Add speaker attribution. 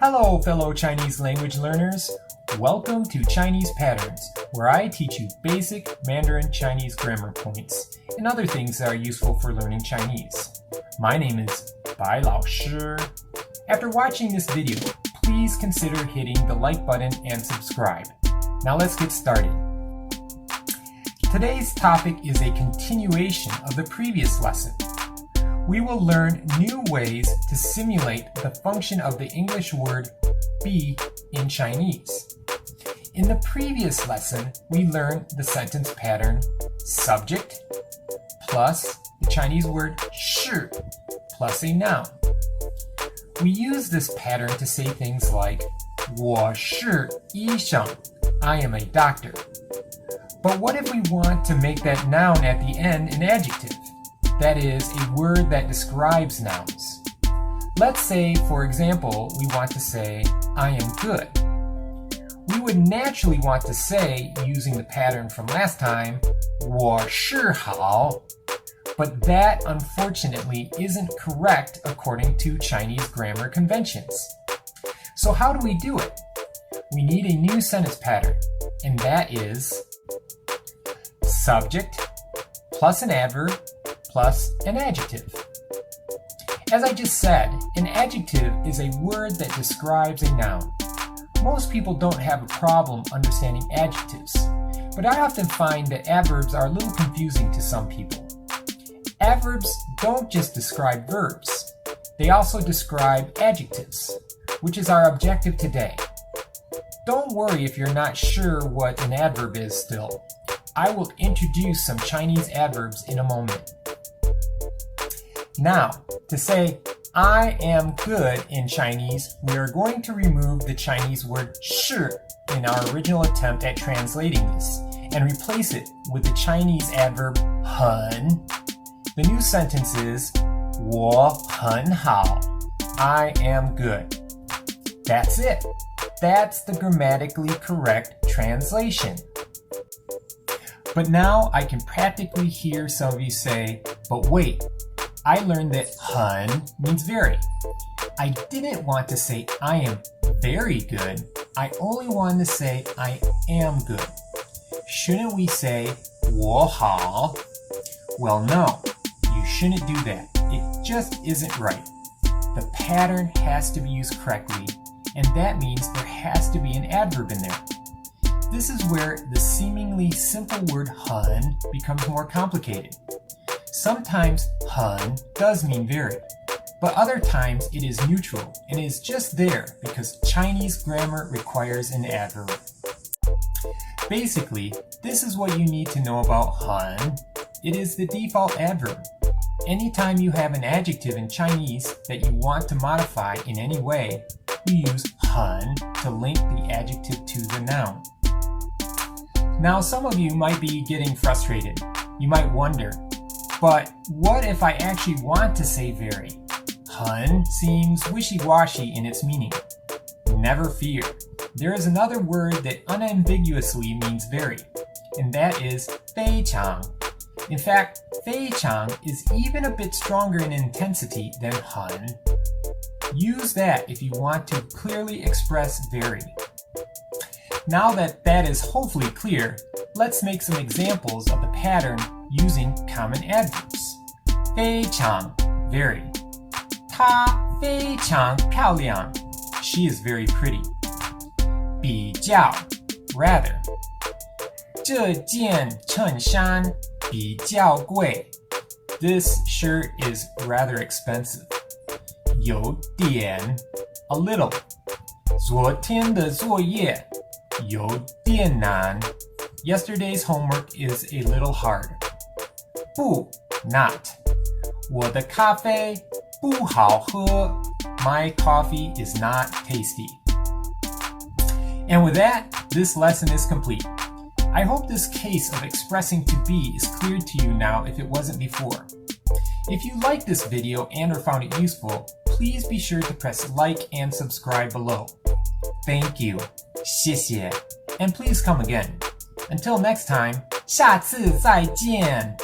Speaker 1: Hello, fellow Chinese language learners. Welcome to Chinese Patterns, where I teach you basic Mandarin Chinese grammar points and other things that are useful for learning Chinese. My name is Bai Lao Shi. After watching this video, please consider hitting the like button and subscribe. Now let's get started. Today's topic is a continuation of the previous lesson. We will learn new ways to simulate the function of the English word be in Chinese. In the previous lesson, we learned the sentence pattern subject plus the Chinese word 是 plus a noun. We use this pattern to say things like 我是医生, I am a doctor. But what if we want to make that noun at the end an adjective? That is, a word that describes nouns. Let's say, for example, we want to say, I am good. We would naturally want to say, using the pattern from last time, 我是好. But that, unfortunately, isn't correct according to Chinese grammar conventions. So how do we do it? We need a new sentence pattern, and that is subject plus an adverb plus an adjective. As I just said, an adjective is a word that describes a noun. Most people don't have a problem understanding adjectives, but I often find that adverbs are a little confusing to some people. Adverbs don't just describe verbs, they also describe adjectives, which is our objective today. Don't worry if you're not sure what an adverb is still. I will introduce some Chinese adverbs in a moment. Now, to say I am good in Chinese, we are going to remove the Chinese word 是 in our original attempt at translating this and replace it with the Chinese adverb 很. The new sentence is 我很好, I am good. That's it. That's the grammatically correct translation. But now I can practically hear some of you say, but wait, I learned that 很 means very. I didn't want to say I am very good. I only wanted to say I am good. Shouldn't we say 我好? Well, no, you shouldn't do that. It just isn't right. The pattern has to be used correctly, and that means there has to be an adverb in there. This is where the seemingly simple word 很 becomes more complicated. Sometimes 很 does mean very, but other times it is neutral and is just there because Chinese grammar requires an adverb. Basically, this is what you need to know about 很. It is the default adverb. Anytime you have an adjective in Chinese that you want to modify in any way, you use 很 to link the adjective to the noun. Now, some of you might be getting frustrated. You might wonder, but what if I actually want to say very? 很 seems wishy-washy in its meaning. Never fear. There is another word that unambiguously means very, and that is 非常. In fact, 非常 is even a bit stronger in intensity than 很. Use that if you want to clearly express very. Now that that is hopefully clear, let's make some examples of the pattern using common adverbs. 非常, very. 她非常漂亮. She is very pretty. 比较, rather. 这件衬衫比较贵. This shirt is rather expensive. 有点, a little. 昨天的作业有点难. Yesterday's homework is a little hard. 不, not. 我的咖啡不好喝. My coffee is not tasty. And with that, this lesson is complete. I hope this case of expressing to be is clear to you now if it wasn't before. If you liked this video and or found it useful, please be sure to press like and subscribe below. Thank you. 谢谢. And please come again. Until next time, 下次再见。